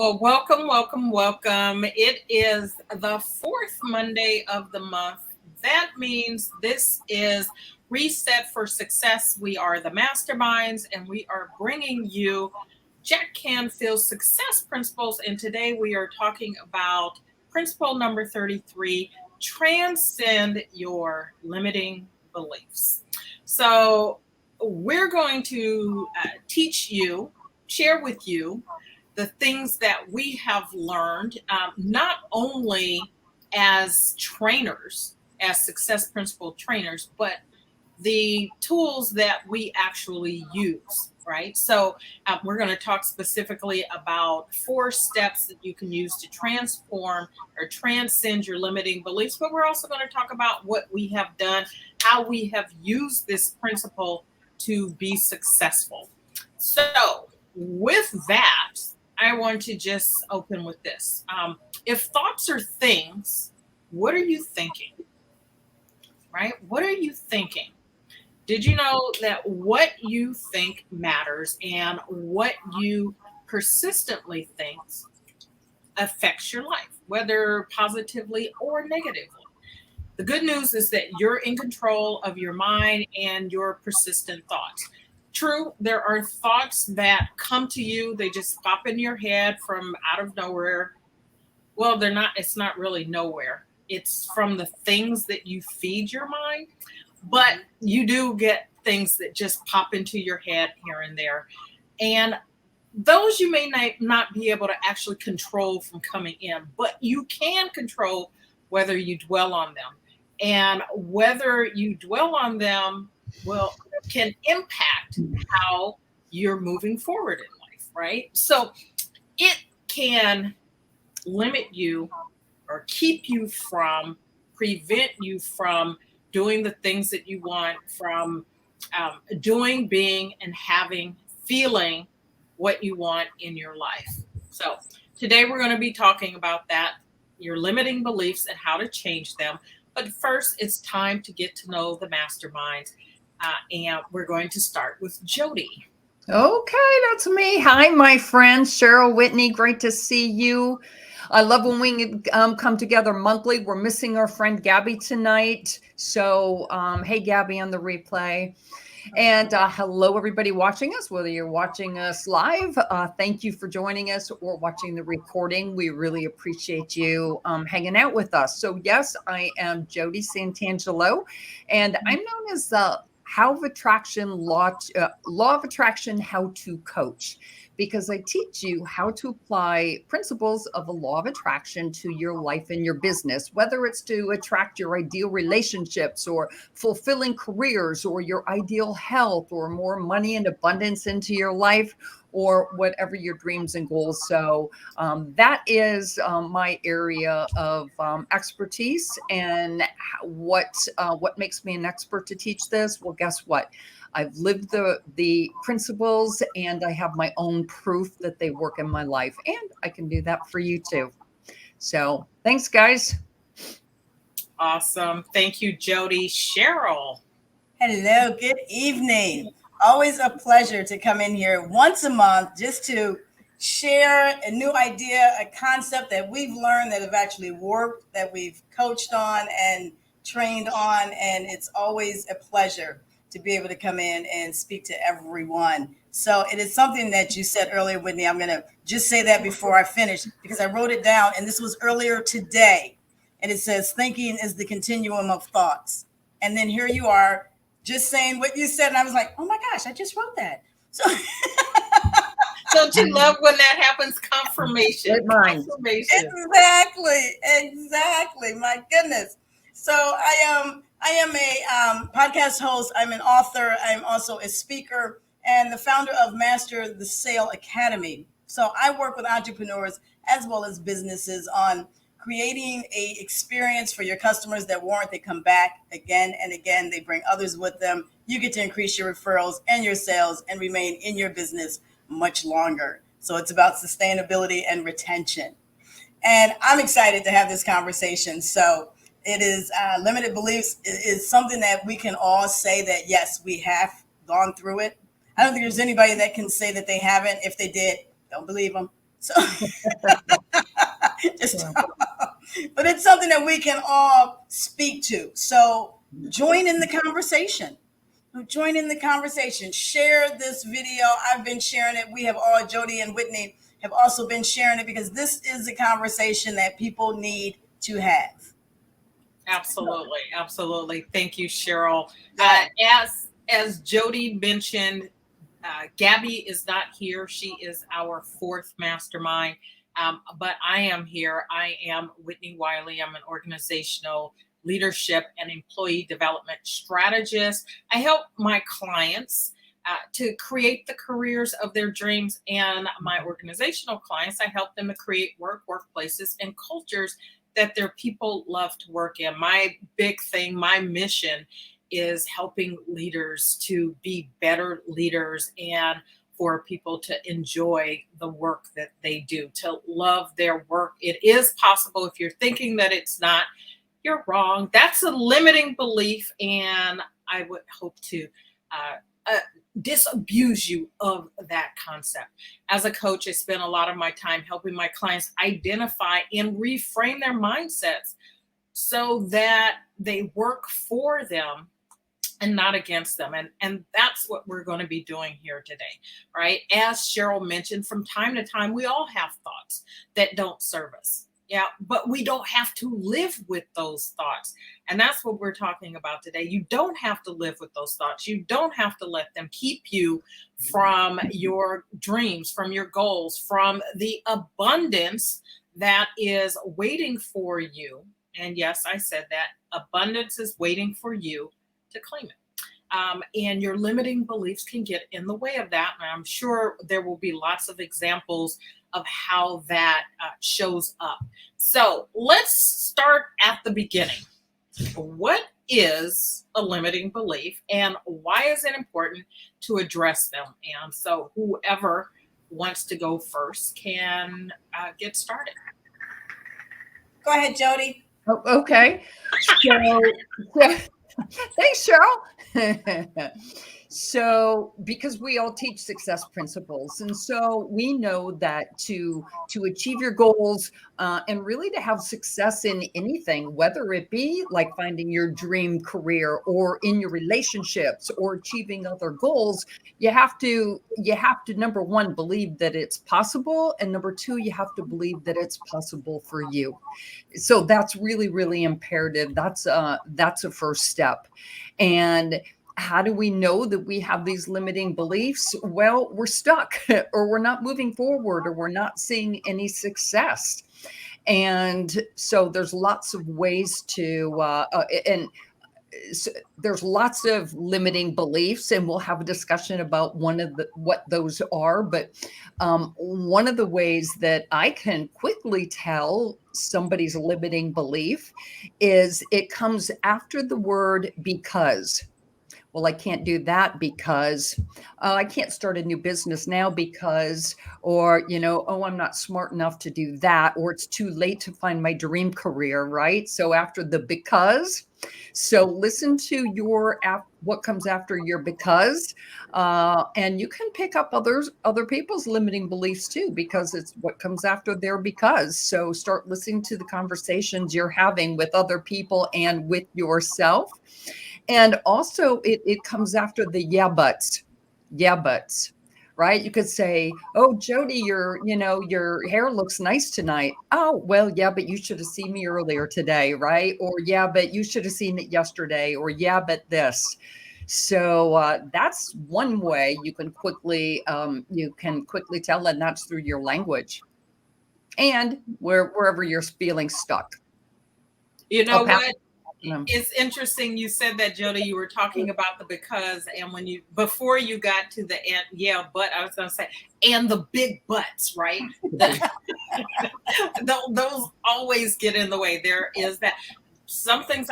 Well, welcome, welcome, welcome. It is the fourth Monday of the month. That means this is Reset for Success. We are the masterminds and we are bringing you Jack Canfield's success principles. And today we are talking about principle number 33, transcend your limiting beliefs. So we're going to teach you, share with you the things that we have learned, not only as trainers, as success principle trainers, but the tools that we actually use, right? So we're going to talk specifically about 4 steps that you can use to transform or transcend your limiting beliefs. But we're also going to talk about what we have done, how we have used this principle to be successful. So with that, I want to just open with this. If thoughts are things, what are you thinking? Right? What are you thinking? Did you know that what you think matters and what you persistently think affects your life, whether positively or negatively? The good news is that you're in control of your mind and your persistent thoughts. True, there are thoughts that come to you, they just pop in your head from out of nowhere. Well, it's not really nowhere. It's from the things that you feed your mind, but you do get things that just pop into your head here and there. And those you may not be able to actually control from coming in, but you can control whether you dwell on them. And whether you dwell on them can impact how you're moving forward in life, right? So it can limit you or prevent you from doing the things that you want, from doing, being, and feeling what you want in your life. So today we're going to be talking about that, your limiting beliefs and how to change them. But first, it's time to get to know the mastermind. And we're going to start with Jody. Okay, that's me. Hi, my friend Cheryl Whitney. Great to see you. I love when we come together monthly. We're missing our friend Gabby tonight. So, hey, Gabby on the replay. And hello, everybody watching us, whether you're watching us live. Thank you for joining us or watching the recording. We really appreciate you hanging out with us. So, yes, I am Jody Santangelo, and I'm known as the law of attraction how to coach, because I teach you how to apply principles of the law of attraction to your life and your business, whether it's to attract your ideal relationships or fulfilling careers or your ideal health or more money and abundance into your life, or whatever your dreams and goals. So that is my area of expertise. And what makes me an expert to teach this? Well, guess what? I've lived the principles and I have my own proof that they work in my life, and I can do that for you too. So thanks, guys. Awesome. Thank you, Jody. Cheryl. Hello, good evening. Always a pleasure to come in here once a month just to share a new idea, a concept that we've learned that have actually worked, that we've coached on and trained on. And it's always a pleasure to be able to come in and speak to everyone. So it is something that you said earlier, Whitney. I'm going to just say that before I finish, because I wrote it down, and this was earlier today. And it says, thinking is the continuum of thoughts. And then here you are just saying what you said. And I was like, oh my gosh, I just wrote that. So don't you love when that happens? Confirmation. Exactly. My goodness. So I am a podcast host. I'm an author. I'm also a speaker and the founder of Master the Sale Academy. So I work with entrepreneurs as well as businesses on creating a experience for your customers that warrant they come back again and again. They bring others with them. You get to increase your referrals and your sales and remain in your business much longer. So it's about sustainability and retention. And I'm excited to have this conversation. So it is limited beliefs is something that we can all say that, yes, we have gone through it. I don't think there's anybody that can say that they haven't. If they did, don't believe them. So, just, but it's something that we can all speak to. So join in the conversation. Join in the conversation. Share this video. I've been sharing it. We have all, Jody and Whitney have also been sharing it because this is a conversation that people need to have. Absolutely. Absolutely. Thank you, Cheryl. Yeah. As Jody mentioned, Gabby is not here. She is our fourth mastermind. But I am here. I am Whitney Wiley. I'm an organizational leadership and employee development strategist. I help my clients to create the careers of their dreams, and my organizational clients, I help them to create workplaces, and cultures that their people love to work in. My big thing, my mission is helping leaders to be better leaders and for people to enjoy the work that they do, to love their work. It is possible. If you're thinking that it's not, you're wrong. That's a limiting belief, and I would hope to disabuse you of that concept. As a coach, I spend a lot of my time helping my clients identify and reframe their mindsets so that they work for them and not against them. And that's what we're going to be doing here today, right? As Cheryl mentioned, from time to time, we all have thoughts that don't serve us. Yeah, but we don't have to live with those thoughts. And that's what we're talking about today. You don't have to live with those thoughts. You don't have to let them keep you from your dreams, from your goals, from the abundance that is waiting for you. And yes, I said that abundance is waiting for you to claim it. And your limiting beliefs can get in the way of that. And I'm sure there will be lots of examples of how that shows up. So let's start at the beginning. What is a limiting belief, and why is it important to address them? And so whoever wants to go first can get started. Go ahead, Jody. Oh, okay. So, thanks, Cheryl. So, because we all teach success principles, and so we know that to achieve your goals and really to have success in anything, whether it be like finding your dream career or in your relationships or achieving other goals, you have to number one, believe that it's possible, and number two, you have to believe that it's possible for you. So that's really, really imperative. That's a first step. And how do we know that we have these limiting beliefs? Well, we're stuck, or we're not moving forward, or we're not seeing any success. And so there's lots of ways to, so there's lots of limiting beliefs, and we'll have a discussion about what those are. But one of the ways that I can quickly tell somebody's limiting belief is it comes after the word because. Well, I can't do that because I can't start a new business now because, or, oh, I'm not smart enough to do that, or it's too late to find my dream career, right? So after the because, so listen to what comes after your because, and you can pick up other people's limiting beliefs too, because it's what comes after their because. So start listening to the conversations you're having with other people and with yourself. And also it comes after the yeah, buts, right? You could say, oh, Jody, your hair looks nice tonight. Oh, well, yeah, but you should have seen me earlier today, right? Or yeah, but you should have seen it yesterday, or yeah, but this. So that's one way you can quickly tell, and that's through your language and wherever you're feeling stuck. You know what? It's interesting you said that, Jody. You were talking about the because, and before you got to the end, yeah, but I was going to say, and the big buts, right? Those always get in the way. There is that something,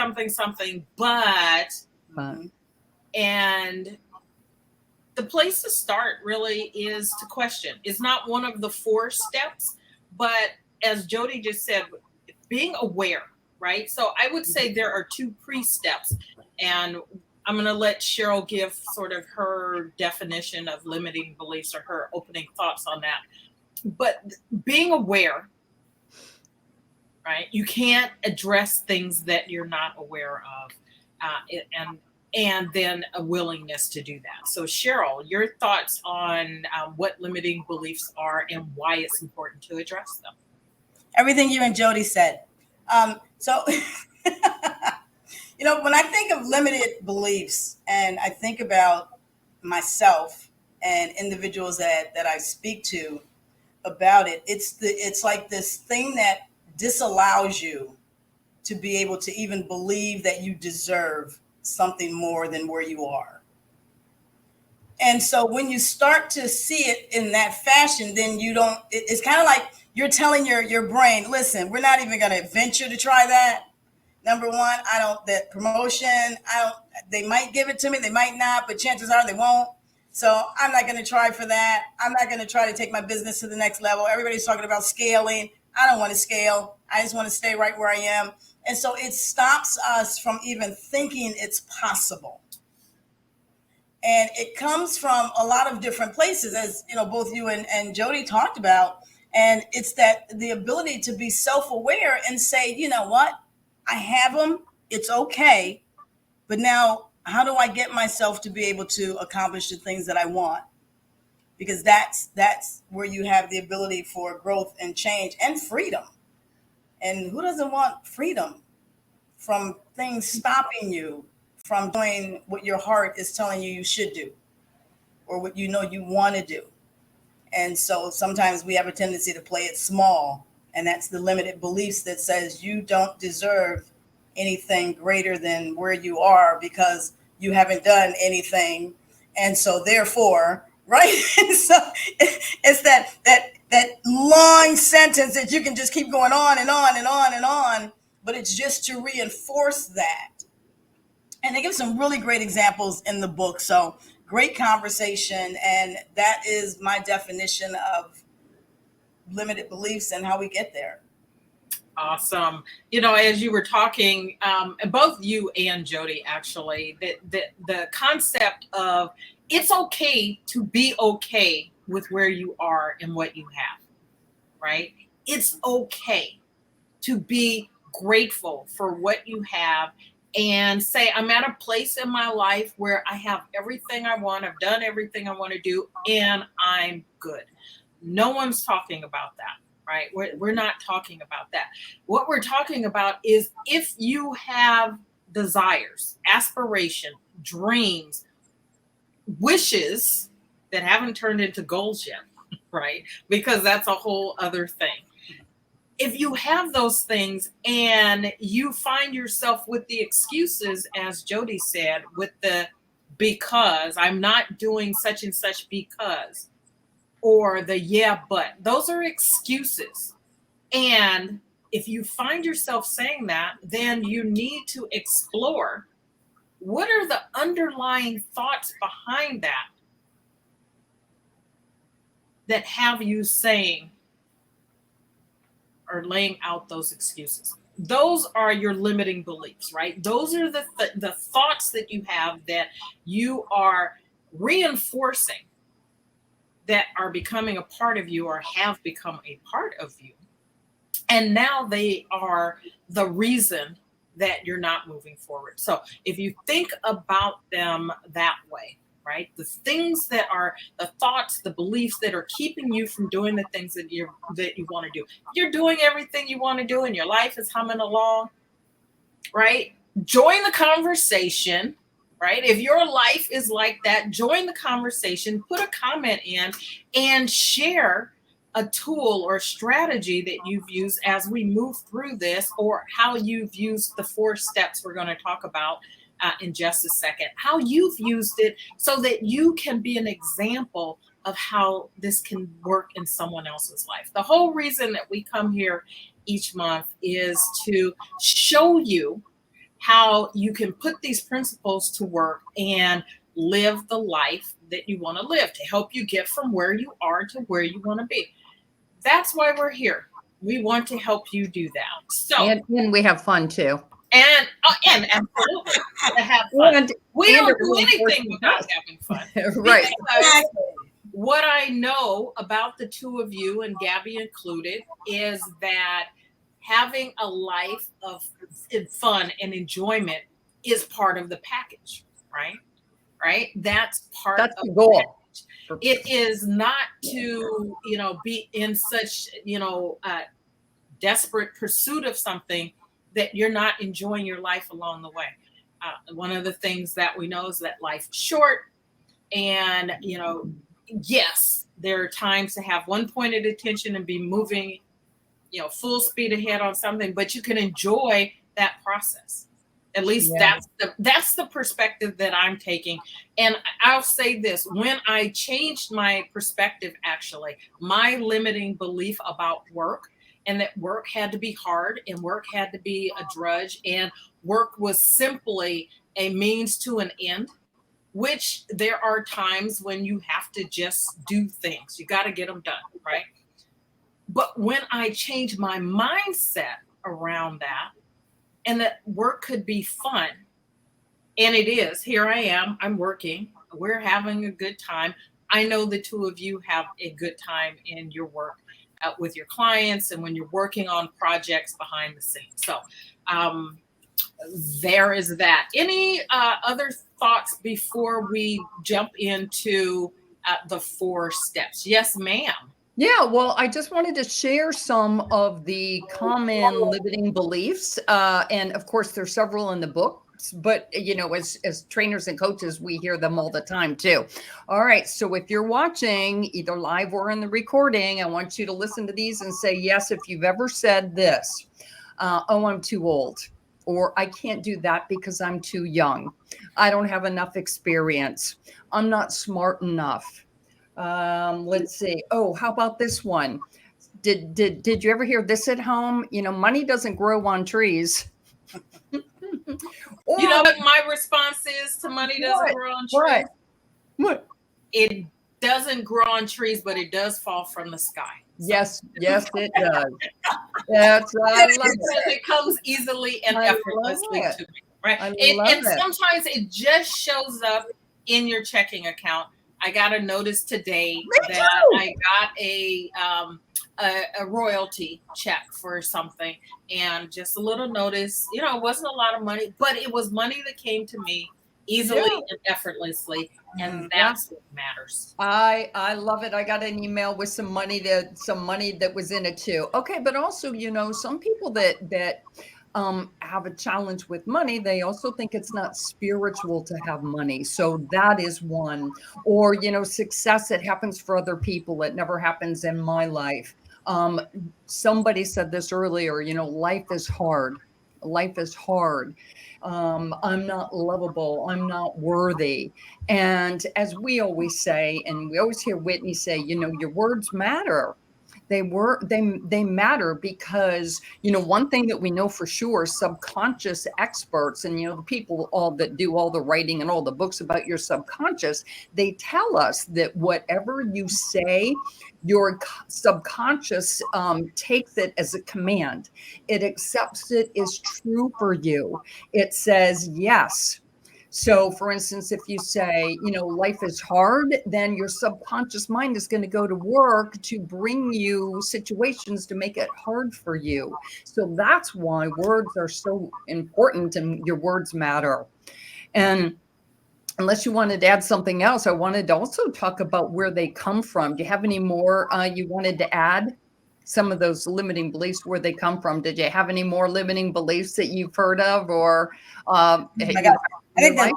but, and the place to start really is to question. It's not one of the 4 steps, but as Jody just said, being aware. Right. So I would say there are 2 pre-steps, and I'm going to let Cheryl give sort of her definition of limiting beliefs or her opening thoughts on that. but being aware, right? You can't address things that you're not aware of, and then a willingness to do that. So, Cheryl, your thoughts on what limiting beliefs are and why it's important to address them? Everything you and Jody said. So, when I think of limited beliefs and I think about myself and individuals that I speak to about it, it's like this thing that disallows you to be able to even believe that you deserve something more than where you are. And so when you start to see it in that fashion, then it's kind of like you're telling your brain, listen, we're not even going to venture to try that. Number one, that promotion, they might give it to me, they might not, but chances are they won't. So I'm not going to try for that. I'm not going to try to take my business to the next level. Everybody's talking about scaling. I don't want to scale. I just want to stay right where I am. And so it stops us from even thinking it's possible. And it comes from a lot of different places, as both you and Jody talked about. And it's that the ability to be self-aware and say, you know what, I have them. It's okay. But now, how do I get myself to be able to accomplish the things that I want? Because that's where you have the ability for growth and change and freedom. And who doesn't want freedom from things stopping you from doing what your heart is telling you should do or what you want to do? And so sometimes we have a tendency to play it small. And that's the limited beliefs that says you don't deserve anything greater than where you are because you haven't done anything. And so therefore, right? So it's that long sentence that you can just keep going on and on and on and on, but it's just to reinforce that. And they give some really great examples in the book. So great conversation. And that is my definition of limited beliefs and how we get there. Awesome. As you were talking, both you and Jody, actually, the concept of it's okay to be okay with where you are and what you have, right? It's okay to be grateful for what you have and say, I'm at a place in my life where I have everything I want. I've done everything I want to do, and I'm good. No one's talking about that, right? We're not talking about that. What we're talking about is if you have desires, aspiration, dreams, wishes that haven't turned into goals yet, right? Because that's a whole other thing. If you have those things and you find yourself with the excuses, as Jody said, with the because I'm not doing such and such because, or the yeah, but, those are excuses. And if you find yourself saying that, then you need to explore what are the underlying thoughts behind that have you saying or laying out those excuses. Those are your limiting beliefs, right? Those are the thoughts that you have that you are reinforcing that are becoming a part of you or have become a part of you. And now they are the reason that you're not moving forward. So if you think about them that way, right? The things that are the thoughts, the beliefs that are keeping you from doing the things that you want to do. You're doing everything you want to do and your life is humming along, right? Join the conversation, right? If your life is like that, join the conversation, put a comment in and share a tool or strategy that you've used as we move through this, or how you've used the 4 steps we're going to talk about in just a second, how you've used it so that you can be an example of how this can work in someone else's life. The whole reason that we come here each month is to show you how you can put these principles to work and live the life that you want to live, to help you get from where you are to where you want to be. That's why we're here. We want to help you do that. So, and we have fun too. And absolutely to have fun. We don't do anything without having fun. Right. What I know about the two of you, and Gabby included, is that having a life of fun and enjoyment is part of the package, right? Right? That's part That's of the the goal. package. It is not to, be in such, desperate pursuit of something that you're not enjoying your life along the way. One of the things that we know is that life is short, and yes, there are times to have one pointed attention and be moving, full speed ahead on something, but you can enjoy that process. At least Yeah. that's the perspective that I'm taking. And I'll say this: when I changed my perspective, actually, my limiting belief about work, and that work had to be hard and work had to be a drudge and work was simply a means to an end, which there are times when you have to just do things. You got to get them done, right? But when I changed my mindset around that, and that work could be fun, and it is, here I am, I'm working, we're having a good time. I know the two of you have a good time in your work, with your clients, and when you're working on projects behind the scenes. So, um, there is that. Any other thoughts before we jump into the 4 steps? Yes, ma'am. Yeah, well, I just wanted to share some of the common limiting beliefs. And of course, there's several in the books, but as trainers and coaches, we hear them all the time too. All right. So if you're watching either live or in the recording, I want you to listen to these and say yes if you've ever said this. Oh, I'm too old. Or I can't do that because I'm too young. I don't have enough experience. I'm not smart enough. Let's see. Oh, how about this one? Did you ever hear this at home? Money doesn't grow on trees. You Or know what my response is to money doesn't what? grow on What? trees? What? It doesn't grow on trees, but it does fall from the sky. So, Yes, it does. I love because it. it comes easily and I love effortlessly it. to me, right? I love And it. sometimes it just shows up in your checking account. I got a notice today Me that too. I got a royalty check for something, and just a little notice. It wasn't a lot of money, but it was money that came to me Yeah. easily and effortlessly, and Yeah. that's what matters. I love it. I got an email with some money that was in it too. Okay, but also, some people that have a challenge with money, they also think it's not spiritual to have money. So that is one. Or, success, it happens for other people. It never happens in my life. Somebody said this earlier, life is hard. Life is hard. I'm not lovable. I'm not worthy. And as we always say, and we always hear Whitney say, your words matter. They matter because one thing that we know for sure, subconscious experts, and the people all that do all the writing and all the books about your subconscious, they tell us that whatever you say, your subconscious takes it as a command. It accepts it as true for you. It says yes. So, for instance, if you say, life is hard, then your subconscious mind is going to go to work to bring you situations to make it hard for you. So that's why words are so important and your words matter. And unless you wanted to add something else, I wanted to also talk about where they come from. Do you have any more you wanted to add? Some of those limiting beliefs, where they come from. Did you have any more limiting beliefs that you've heard of, or My God, I your think life?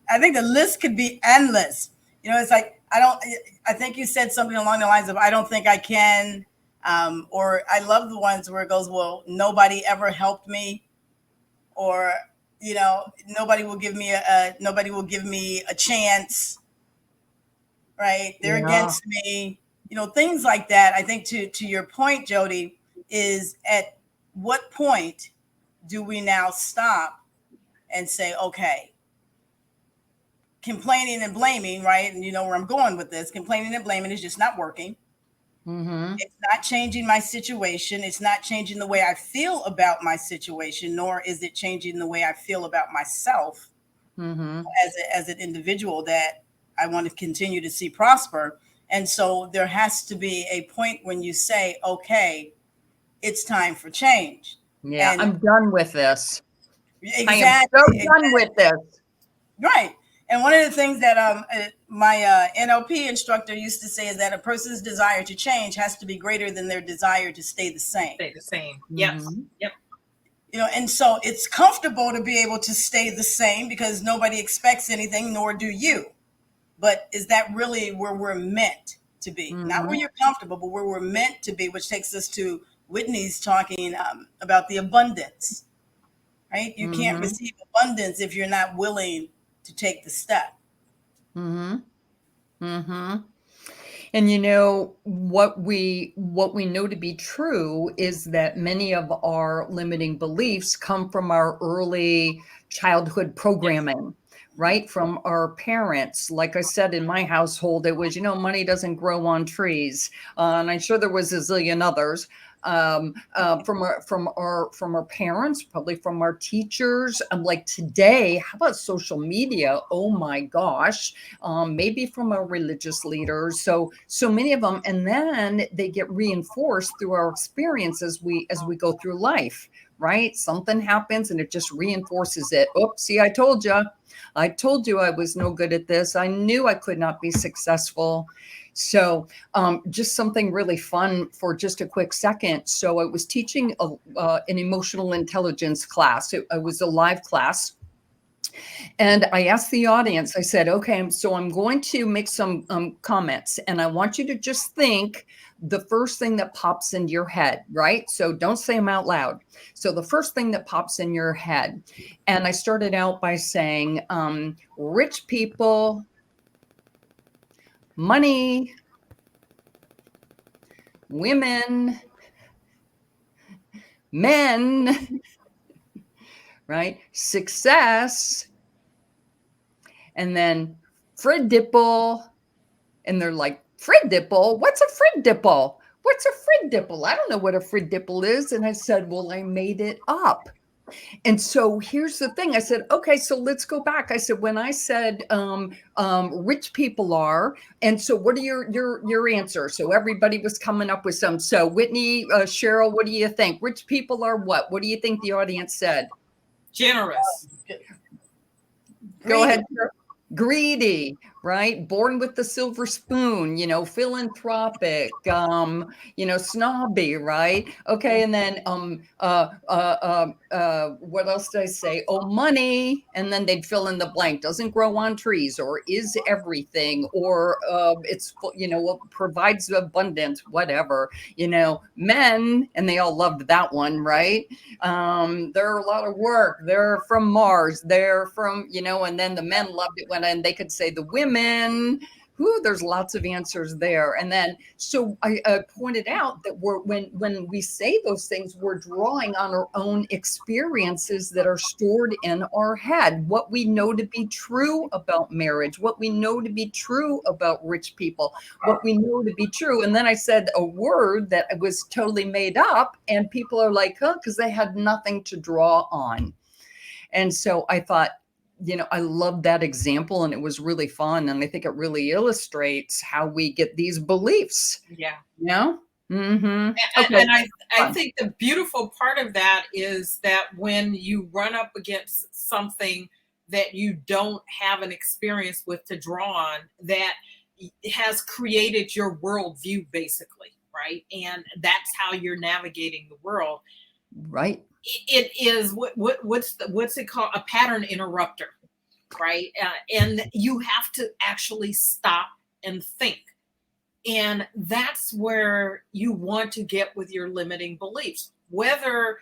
I think the list could be endless. It's like I don't. I think you said something along the lines of "I don't think I can," or I love the ones where it goes, "Well, nobody ever helped me," or nobody will give me a chance. Right? They're Yeah. against me. Things like that. I think to your point, Jody, is at what point do we now stop and say, okay, complaining and blaming, right? And you know where I'm going with this. Complaining and blaming is just not working. Mm-hmm. It's not changing my situation. It's not changing the way I feel about my situation, nor is it changing the way I feel about myself Mm-hmm. as an individual that I want to continue to see prosper. And so there has to be a point when you say, okay, it's time for change. Yeah, And I'm done with this. I am exactly, so done with this. right. And one of the things that my NLP instructor used to say is that a person's desire to change has to be greater than their desire to stay the same. Stay the same. Yes. Mhm. Yep. You know, and so it's comfortable to be able to stay the same because nobody expects anything, nor do you. But is that really where we're meant to be? Not where Mhm. you're comfortable, but where we're meant to be, which takes us to Whitney's talking about the abundance, right? You can't Mhm. receive abundance if you're not willing to take the step. Mhm. Mhm. And you know what we know to be true is that many of our limiting beliefs come from our early childhood Yes. programming, right? From our parents. Like I said, in my household, it was, money doesn't grow on trees, and I'm sure there was a zillion others. From our parents, probably from our teachers. Like today, how about social media? Oh my gosh, maybe from our religious leaders. So many of them, and then they get reinforced through our experience as we go through life. Right? Something happens and it just reinforces it. Oops, see, I told you. I told you I was no good at this. I knew I could not be successful. So, just something really fun for just a quick second. So, I was teaching an emotional intelligence class. It was a live class. And I asked the audience, I said, okay, so I'm going to make some comments, and I want you to just think the first thing that pops into your head, right? So don't say them out loud. So the first thing that pops in your head. And I started out by saying, rich people, money, women, men, right? Success, and then Fred Dipple. And they're like, Frid Dipple? What's a Frid Dipple? What's a Frid Dipple? I don't know what a Frid Dipple is. And I said, well, I made it up. And so here's the thing. I said, okay, so let's go back. I said, when I said rich people are, and so what are your answers? So everybody was coming up with some. So Whitney, Cheryl, what do you think? Rich people are what? What do you think the audience said? Generous. Go ahead. Greedy, right? Born with the silver spoon, philanthropic, snobby, right? Okay, and then what else did I say? Oh, money, and then they'd fill in the blank. Doesn't grow on trees, or is everything, or provides abundance, whatever. Men, and they all loved that one, right? They're a lot of work. They're from Mars. They're from, and then the men loved it when and they could say the women. There's lots of answers there. And then, so I pointed out that when we say those things, we're drawing on our own experiences that are stored in our head, what we know to be true about marriage, what we know to be true about rich people, what we know to be true. And then I said a word that was totally made up, and people are like, huh, because they had nothing to draw on. And so I thought, I love that example, and it was really fun. And I think it really illustrates how we get these beliefs. Yeah. Mm-hmm. Okay. And I think the beautiful part of that is that when you run up against something that you don't have an experience with to draw on, that has created your worldview, basically, right? And that's how you're navigating the world. Right. It is what's it called? A pattern interrupter, right? And you have to actually stop and think. And that's where you want to get with your limiting beliefs, whether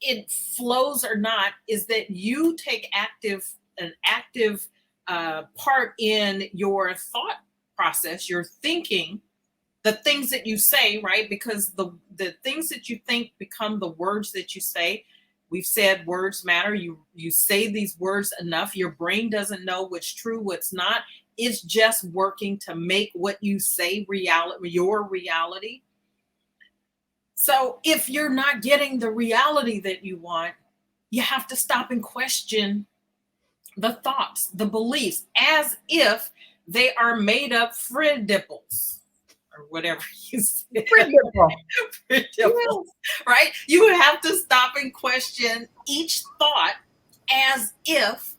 it flows or not, is that you take an active part in your thought process, your thinking, the things that you say, right? Because the things that you think become the words that you say. We've said words matter. You say these words enough, your brain doesn't know what's true, what's not. It's just working to make what you say reality, your reality. So if you're not getting the reality that you want, you have to stop and question the thoughts, the beliefs, as if They are made up friendipples or whatever you said. Friendipples, right? You have to stop and question each thought as if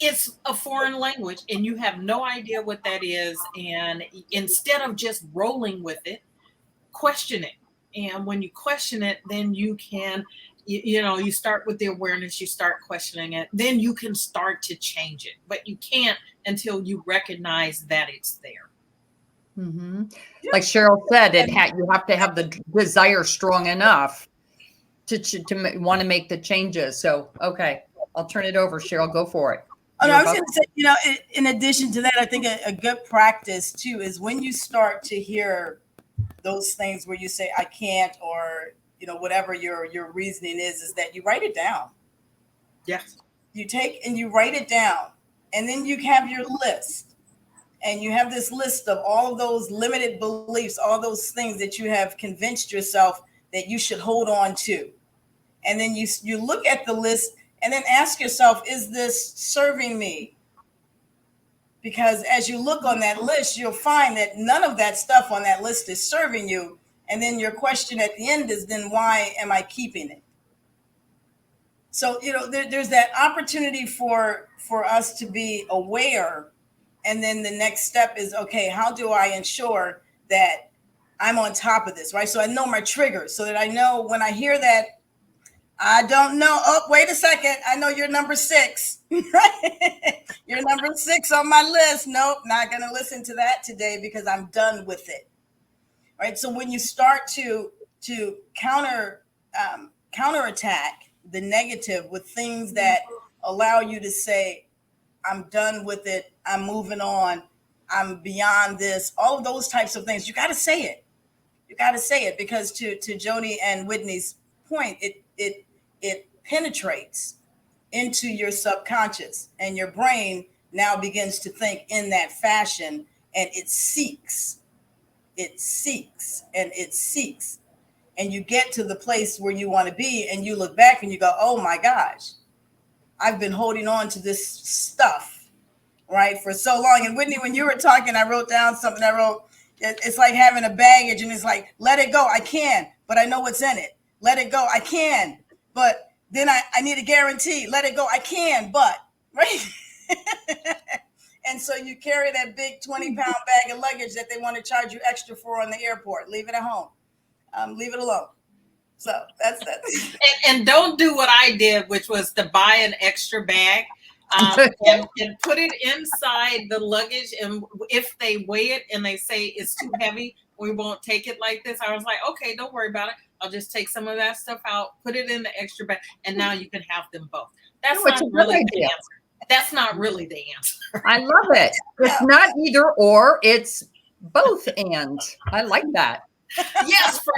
it's a foreign language and you have no idea what that is. And instead of just rolling with it, question it. And when you question it, then you can, you start with the awareness, you start questioning it, then you can start to change it. But you can't until you recognize that it's there. Mm-hmm. Like Cheryl said, you have to have the desire strong enough to want to make the changes. So, okay, I'll turn it over. Cheryl, go for it. Oh, no, I was going to say, in addition to that, I think a good practice too is when you start to hear those things where you say, I can't, or, whatever your reasoning is that you write it down. Yes. You take and you write it down, and then you have your list, and you have this list of all of those limited beliefs, all those things that you have convinced yourself that you should hold on to. And then you look at the list and then ask yourself, is this serving me? Because as you look on that list, you'll find that none of that stuff on that list is serving you. And then your question at the end is, then why am I keeping it? So, there's that opportunity for us to be aware. And then the next step is, okay, how do I ensure that I'm on top of this, right? So I know my triggers so that I know when I hear that, I don't know. Oh, wait a second. I know you're number 6, right? You're number 6 on my list. Nope, not going to listen to that today because I'm done with it. Right. So when you start to counterattack the negative with things that allow you to say, I'm done with it, I'm moving on, I'm beyond this, all of those types of things, you got to say it. You got to say it because to Joni and Whitney's point, it penetrates into your subconscious, and your brain now begins to think in that fashion, and it seeks, and you get to the place where you want to be, and you look back and you go, oh my gosh, I've been holding on to this stuff, right, for so long. And Whitney, when you were talking, I wrote down something. It's like having a baggage, and it's like, let it go, I can, but I know what's in it. Let it go, I can, but then I need a guarantee. Let it go, I can, but, right? And so you carry that big 20-pound bag of luggage that they want to charge you extra for on the airport. Leave it at home. Leave it alone. So that's and don't do what I did, which was to buy an extra bag and put it inside the luggage. And if they weigh it and they say it's too heavy, we won't take it like this. I was like, okay, don't worry about it. I'll just take some of that stuff out, put it in the extra bag, and now you can have them both. That's not really the answer. That's not really the answer. I love it. It's not either or, it's both and. I like that. Yes, for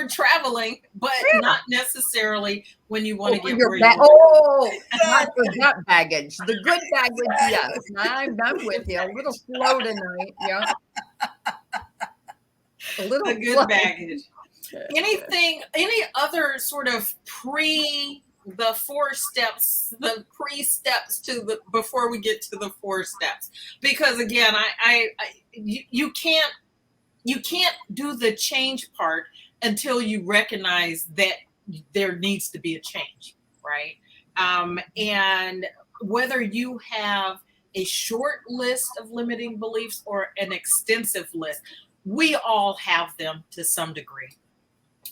traveling, but not necessarily when you want to get where you not for that baggage. The good baggage, yes. I'm with you. A little slow tonight, yeah. The good baggage. Any other sort of the 4 steps, the pre-steps before we get to the 4 steps? Because again, you can't do the change part until you recognize that there needs to be a change, right? And whether you have a short list of limiting beliefs or an extensive list, we all have them to some degree.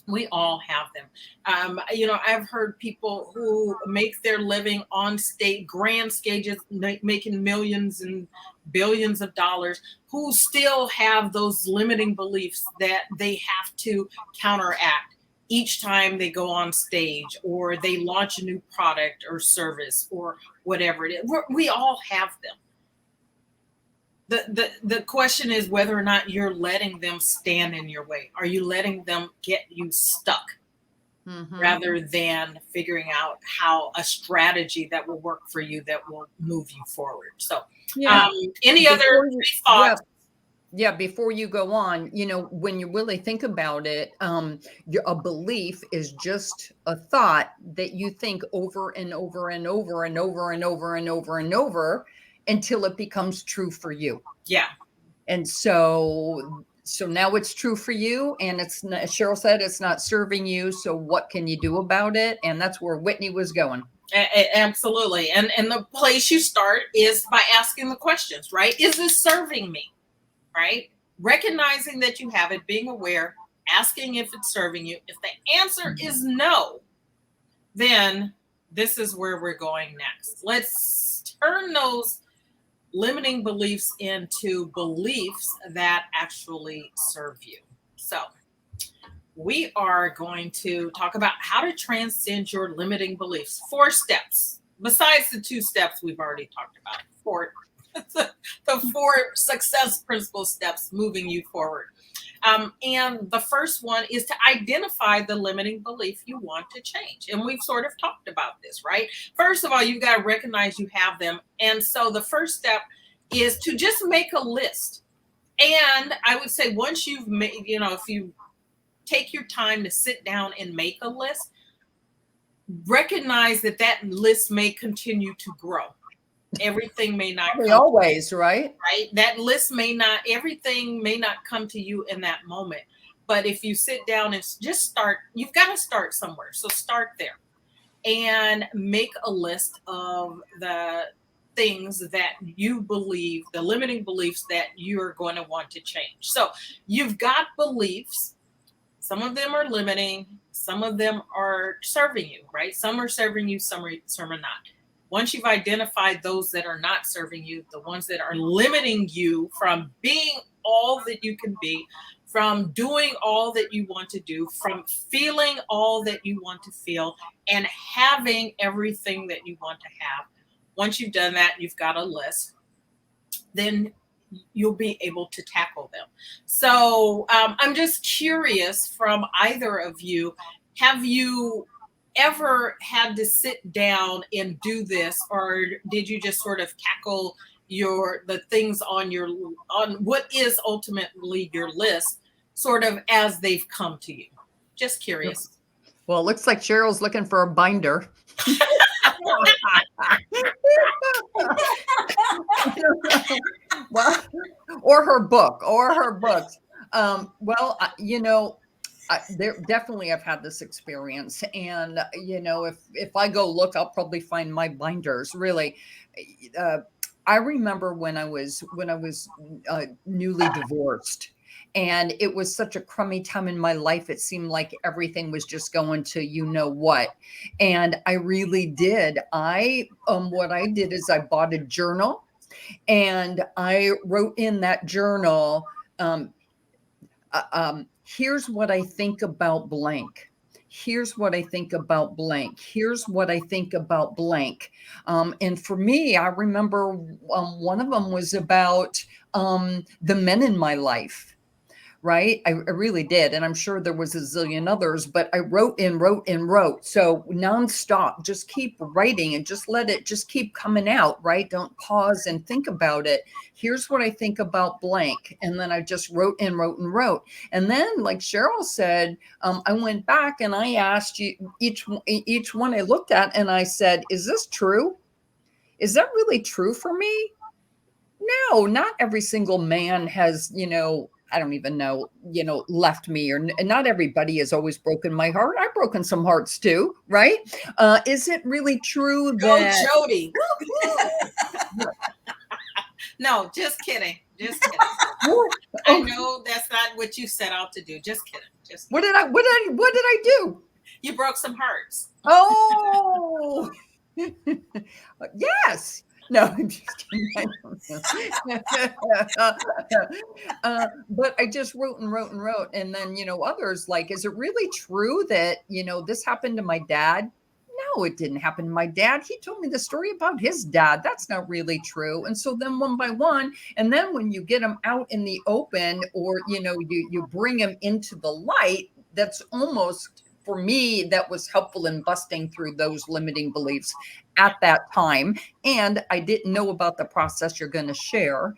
We all have them. I've heard people who make their living on stage, grand stages, making millions and billions of dollars, who still have those limiting beliefs that they have to counteract each time they go on stage or they launch a new product or service or whatever it is. We all have them. The question is whether or not you're letting them stand in your way. Are you letting them get you stuck rather than figuring out how a strategy that will work for you that will move you forward? So any other thoughts? Yeah, before you go on, when you really think about it, a belief is just a thought that you think over and over and over and over and over and over and over. until it becomes true for you. Yeah. And so now it's true for you, and it's not, as Cheryl said, it's not serving you. So what can you do about it? And that's where Whitney was going. Absolutely. And the place you start is by asking the questions, right? Is this serving me? Right? Recognizing that you have it, being aware, asking if it's serving you. If the answer is no, then this is where we're going next. Let's turn those limiting beliefs into beliefs that actually serve you. So, we are going to talk about how to transcend your limiting beliefs. 4 steps, besides the 2 steps we've already talked about. 4, the 4 success principle steps moving you forward. And the first one is to identify the limiting belief you want to change. And we've sort of talked about this, right? First of all, you've got to recognize you have them. And so the first step is to just make a list. And I would say once you've made, if you take your time to sit down and make a list, recognize that list may continue to grow. Everything may not come always, right? That list everything may not come to you in that moment. But if you sit down and just start, you've got to start somewhere. So start there and make a list of the things that you believe, the limiting beliefs that you're going to want to change. So you've got beliefs. Some of them are limiting. Some of them are serving you, right? Some are serving you, some are not. Once you've identified those that are not serving you, the ones that are limiting you from being all that you can be, from doing all that you want to do, from feeling all that you want to feel, and having everything that you want to have. Once you've done that, you've got a list. Then you'll be able to tackle them. So I'm just curious from either of you, have you ever had to sit down and do this, or did you just sort of tackle the things on what is ultimately your list sort of as they've come to you? Just curious. Well, it looks like Cheryl's looking for a binder. Well, or her books. There definitely I've had this experience, and if I go look, I'll probably find my binders. Really, I remember when I was newly divorced. And it was such a crummy time in my life. It seemed like everything was just going to what. And I really did. What I did is I bought a journal, and I wrote in that journal, here's what I think about blank. Here's what I think about blank. Here's what I think about blank. And for me, I remember one of them was about the men in my life. Right? I really did. And I'm sure there was a zillion others, but I wrote. So nonstop, just keep writing and just let it just keep coming out, right? Don't pause and think about it. Here's what I think about blank. And then I just wrote. And then, like Cheryl said, I went back and I asked you each one I looked at, and I said, is this true? Is that really true for me? No, not every single man has, I don't even know, left me, or not everybody has always broken my heart. I've broken some hearts too, right? Is it really true that... Go, Jody. No, just kidding. Just kidding. I know that's not what you set out to do. Just kidding. What did I do? You broke some hearts. Oh, yes. No, I'm just kidding. But I just wrote. And then, others like, is it really true that, this happened to my dad? No, it didn't happen to my dad. He told me the story about his dad. That's not really true. And so then one by one, and then when you get them out in the open, or, you bring them into the light, that's almost... For me, that was helpful in busting through those limiting beliefs at that time. And I didn't know about the process you're going to share.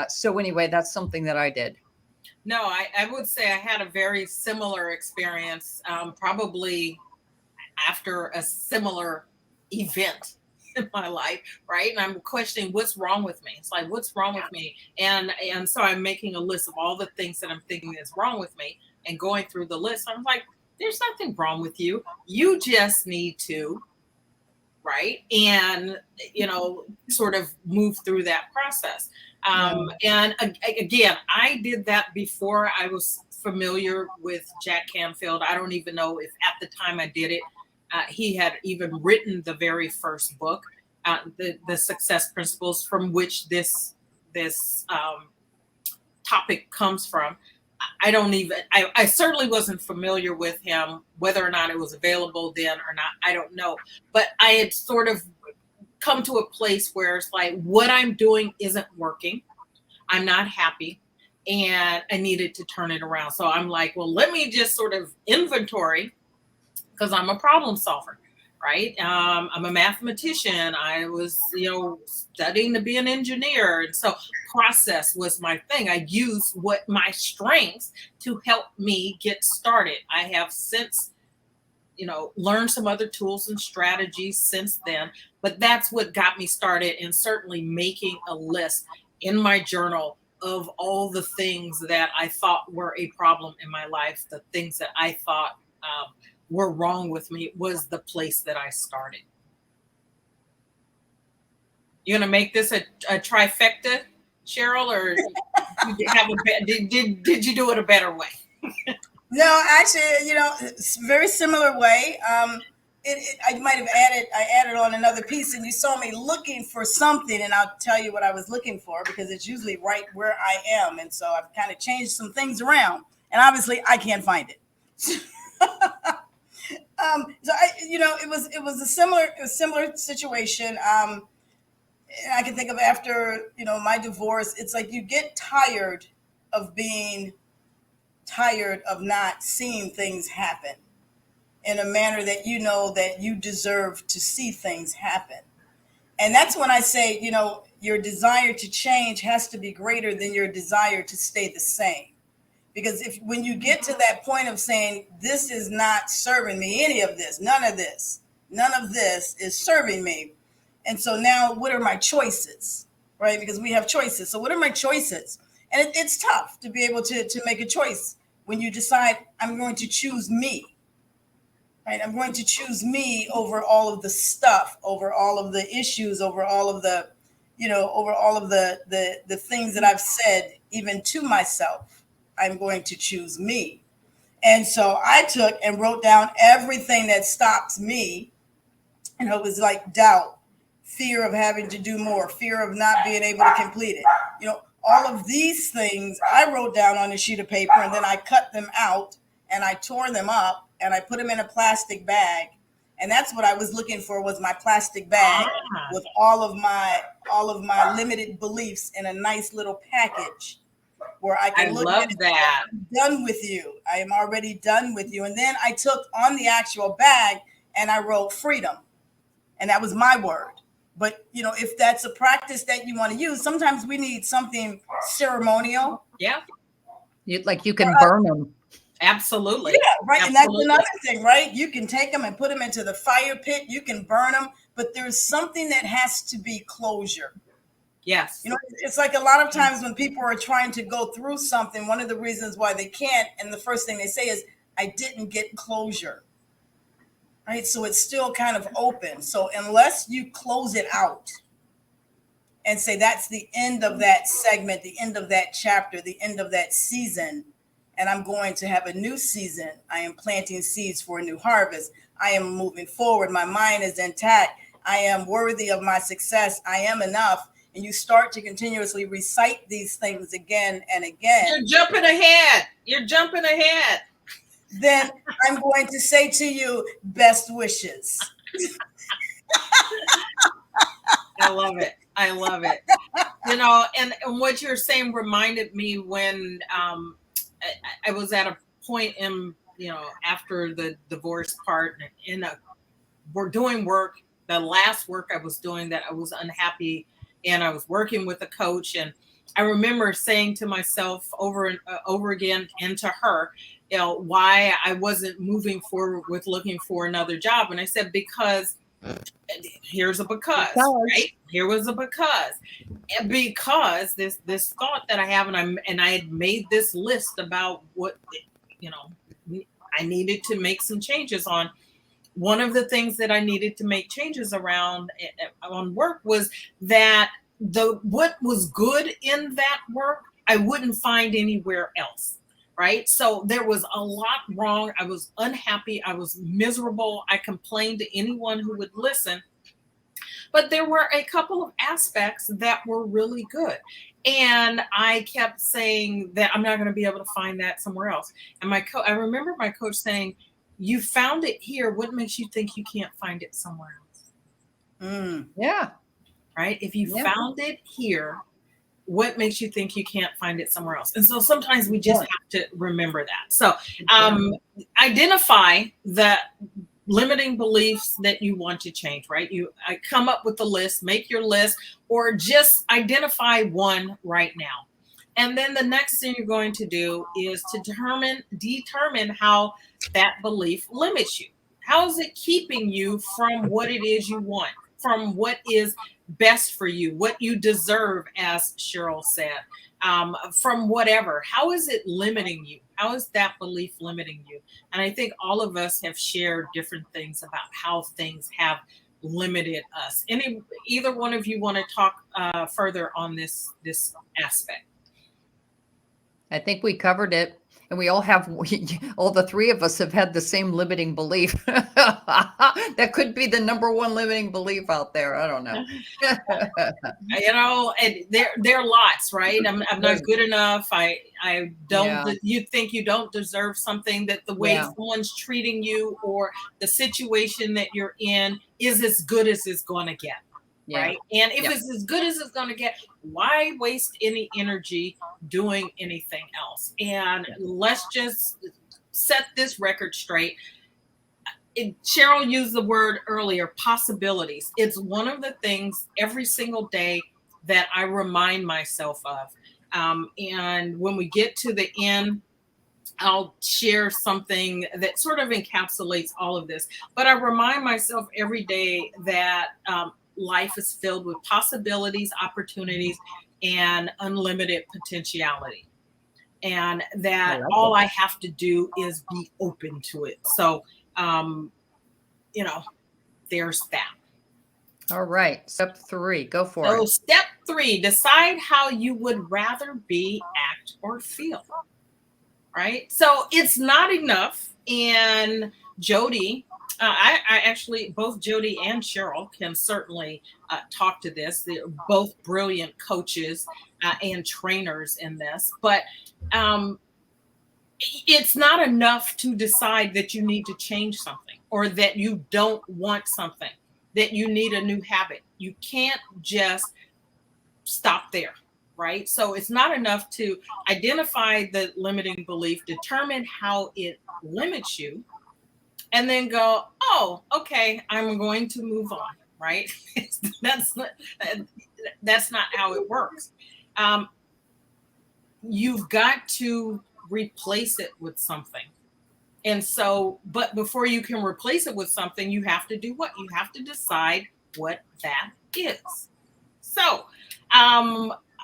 So anyway, that's something that I did. No, I would say I had a very similar experience, probably after a similar event. in my life, right? And I'm questioning what's wrong with me. It's like, what's wrong with me? And so I'm making a list of all the things that I'm thinking is wrong with me and going through the list. I'm like, there's nothing wrong with you. You just need to, right? And, sort of move through that process. And again, I did that before I was familiar with Jack Canfield. I don't even know if at the time I did it, he had even written the very first book, the Success Principles, from which this topic comes from. I certainly wasn't familiar with him, whether or not it was available then or not, I don't know. But I had sort of come to a place where it's like, what I'm doing isn't working. I'm not happy, and I needed to turn it around. So I'm like, well, let me just sort of inventory, because I'm a problem solver, right? I'm a mathematician. I was, studying to be an engineer. And so process was my thing. I used what my strengths to help me get started. I have since, learned some other tools and strategies since then, but that's what got me started, and certainly making a list in my journal of all the things that I thought were a problem in my life, the things that I thought were wrong with me, was the place that I started. You gonna make this a trifecta, Cheryl, or did you do it a better way? No, actually, it's a very similar way. I might have added on another piece, and you saw me looking for something, and I'll tell you what I was looking for, because it's usually right where I am. And so I've kind of changed some things around, and obviously I can't find it. It was a similar situation. I can think of after, my divorce, it's like you get tired of being tired of not seeing things happen in a manner that that you deserve to see things happen. And that's when I say, your desire to change has to be greater than your desire to stay the same. Because when you get to that point of saying, this is not serving me, any of this, none of this is serving me. And so now what are my choices, right? Because we have choices. So what are my choices? And it's tough to be able to make a choice when you decide, I'm going to choose me, right? I'm going to choose me over all of the stuff, over all of the issues, over all of the, over all of the things that I've said, even to myself. I'm going to choose me. And so I took and wrote down everything that stops me. And it was like doubt, fear of having to do more, fear of not being able to complete it. All of these things I wrote down on a sheet of paper, and then I cut them out and I tore them up and I put them in a plastic bag. And that's what I was looking for, was my plastic bag with all of my limited beliefs in a nice little package where I can look at it. That. I'm done with you. I am already done with you. And then I took on the actual bag and I wrote freedom. And that was my word. But, if that's a practice that you want to use, sometimes we need something ceremonial. Yeah. You can burn them. Absolutely. Yeah, right. Absolutely. And that's another thing, right? You can take them and put them into the fire pit. You can burn them. But there's something that has to be closure. Yes. It's like a lot of times when people are trying to go through something, one of the reasons why they can't, and the first thing they say is, I didn't get closure. Right? So it's still kind of open. So unless you close it out and say that's the end of that segment, the end of that chapter, the end of that season, and I'm going to have a new season. I am planting seeds for a new harvest. I am moving forward. My mind is intact. I am worthy of my success. I am enough. And you start to continuously recite these things again and again. You're jumping ahead. Then I'm going to say to you, best wishes. I love it. And what you're saying reminded me when I was at a point in, after the divorce part, we're doing work, the last work I was doing that I was unhappy, and I was working with a coach, and I remember saying to myself over and over again, and to her, why I wasn't moving forward with looking for another job. And I said, because Here's a because, right? Here was a because. And because this thought that I have, and I had made this list about what, you know, I needed to make some changes on. One of the things that I needed to make changes around on work was that what was good in that work, I wouldn't find anywhere else. Right. So there was a lot wrong. I was unhappy. I was miserable. I complained to anyone who would listen. But there were a couple of aspects that were really good. And I kept saying that I'm not going to be able to find that somewhere else. And I remember my coach saying, you found it here. What makes you think you can't find it somewhere else? Yeah. Right. If you found it here, what makes you think you can't find it somewhere else? And so sometimes we just have to remember that. So identify the limiting beliefs that you want to change, right? I come up with a list, make your list, or just identify one right now. And then the next thing you're going to do is to determine how that belief limits you. How is it keeping you from what it is you want, from what is best for you, what you deserve, as Cheryl said, from whatever. How is it limiting you? How is that belief limiting you? And I think all of us have shared different things about how things have limited us. Either one of you want to talk further on this aspect? I think we covered it. And we all all the three of us have had the same limiting belief. That could be the number one limiting belief out there. I don't know. And there are lots, right? I'm not good enough. I don't. Yeah. You think you don't deserve something, that the way someone's treating you or the situation that you're in is as good as it's going to get. Yeah. Right. And if it's as good as it's going to get, why waste any energy doing anything else? And let's just set this record straight. Cheryl used the word earlier, possibilities. It's one of the things every single day that I remind myself of. And when we get to the end, I'll share something that sort of encapsulates all of this. But I remind myself every day that life is filled with possibilities, opportunities, and unlimited potentiality. And that all I have to do is be open to it. So, there's that. All right. Step 3, go for it. So step 3, decide how you would rather be, act, or feel. Right. So it's not enough. And Jody, I actually, both Jody and Cheryl can certainly talk to this. They're both brilliant coaches and trainers in this. But it's not enough to decide that you need to change something or that you don't want something, that you need a new habit. You can't just stop there. Right. So it's not enough to identify the limiting belief, determine how it limits you, and then go, oh, okay, I'm going to move on. Right. That's not how it works. You've got to replace it with something. And so, but before you can replace it with something, you have to do what? You have to decide what that is. So,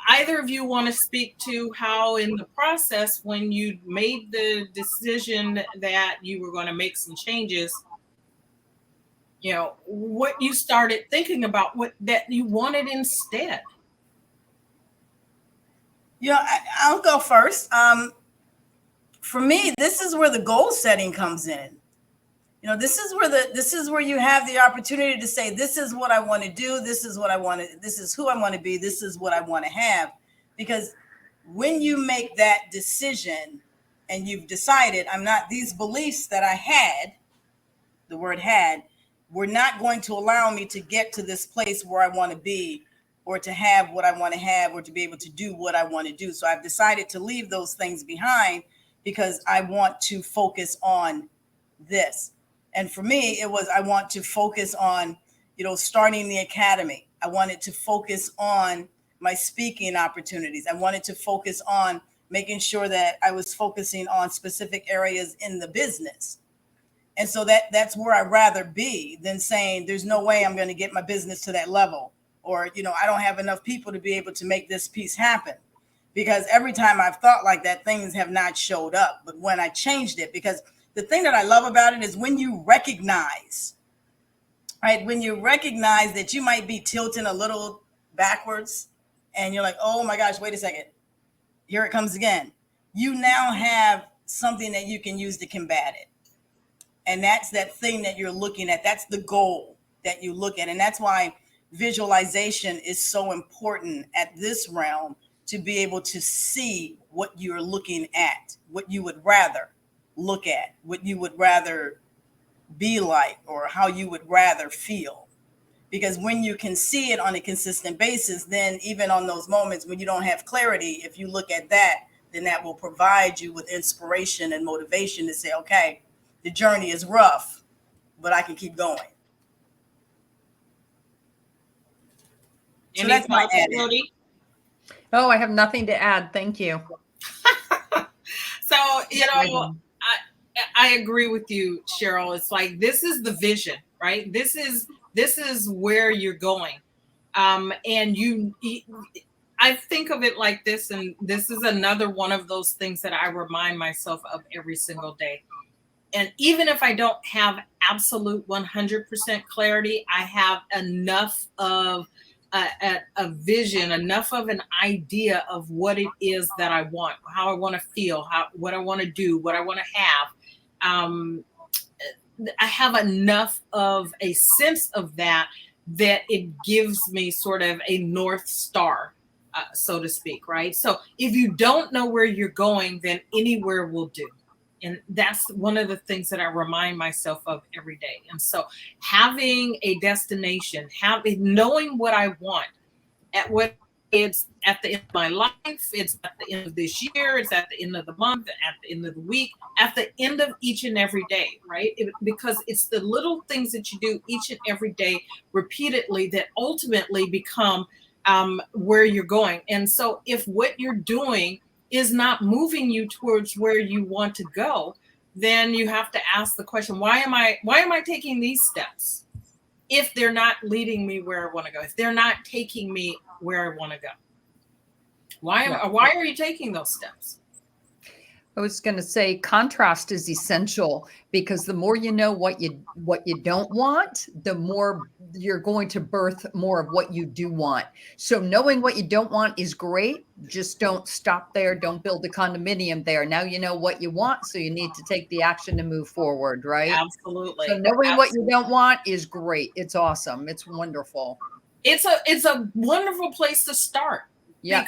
either of you want to speak to how in the process, when you made the decision that you were going to make some changes, what you started thinking about, what that you wanted instead? I'll go first. For me, this is where the goal setting comes in. This is where you have the opportunity to say, this is what I want to do. This is what I want to, this is who I want to be. This is what I want to have. Because when you make that decision and you've decided, these beliefs that I had, the word had, were not going to allow me to get to this place where I want to be, or to have what I want to have, or to be able to do what I want to do. So I've decided to leave those things behind because I want to focus on this. And for me, it was, I want to focus on, starting the academy. I wanted to focus on my speaking opportunities. I wanted to focus on making sure that I was focusing on specific areas in the business. And so that's where I'd rather be than saying there's no way I'm going to get my business to that level, or, I don't have enough people to be able to make this piece happen. Because every time I've thought like that, things have not showed up. But when I changed it, because the thing that I love about it is when you recognize, right, when you recognize that you might be tilting a little backwards and you're like, oh my gosh, wait a second, here it comes again. You now have something that you can use to combat it. And that's that thing that you're looking at. That's the goal that you look at. And that's why visualization is so important at this realm, to be able to see what you're looking at, what you would rather look at, what you would rather be like, or how you would rather feel. Because when you can see it on a consistent basis, then even on those moments when you don't have clarity, if you look at that, then that will provide you with inspiration and motivation to say, okay, the journey is rough, but I can keep going. So that's my add. Oh, I have nothing to add. Thank you. So, I agree with you, Cheryl. It's like, this is the vision, right? This is where you're going. And I think of it like this, and this is another one of those things that I remind myself of every single day. And even if I don't have absolute 100% clarity, I have enough of a vision, enough of an idea of what it is that I want, how I want to feel, what I want to do, what I want to have. I have enough of a sense of that it gives me sort of a North Star, so to speak, right? So if you don't know where you're going, then anywhere will do. And that's one of the things that I remind myself of every day. And so having a destination, knowing what I want, it's at the end of my life, it's at the end of this year, it's at the end of the month, at the end of the week, at the end of each and every day, right? Because it's the little things that you do each and every day repeatedly that ultimately become where you're going. And so if what you're doing is not moving you towards where you want to go, then you have to ask the question, why am I taking these steps if they're not leading me where I want to go, if they're not taking me where I want to go? Why are you taking those steps? I was going to say contrast is essential, because the more you know what you don't want, the more you're going to birth more of what you do want. So knowing what you don't want is great. Just don't stop there. Don't build a condominium there. Now you know what you want, so you need to take the action to move forward, right? Absolutely. So knowing what you don't want is great. It's awesome. It's wonderful. It's a wonderful place to start. Yeah.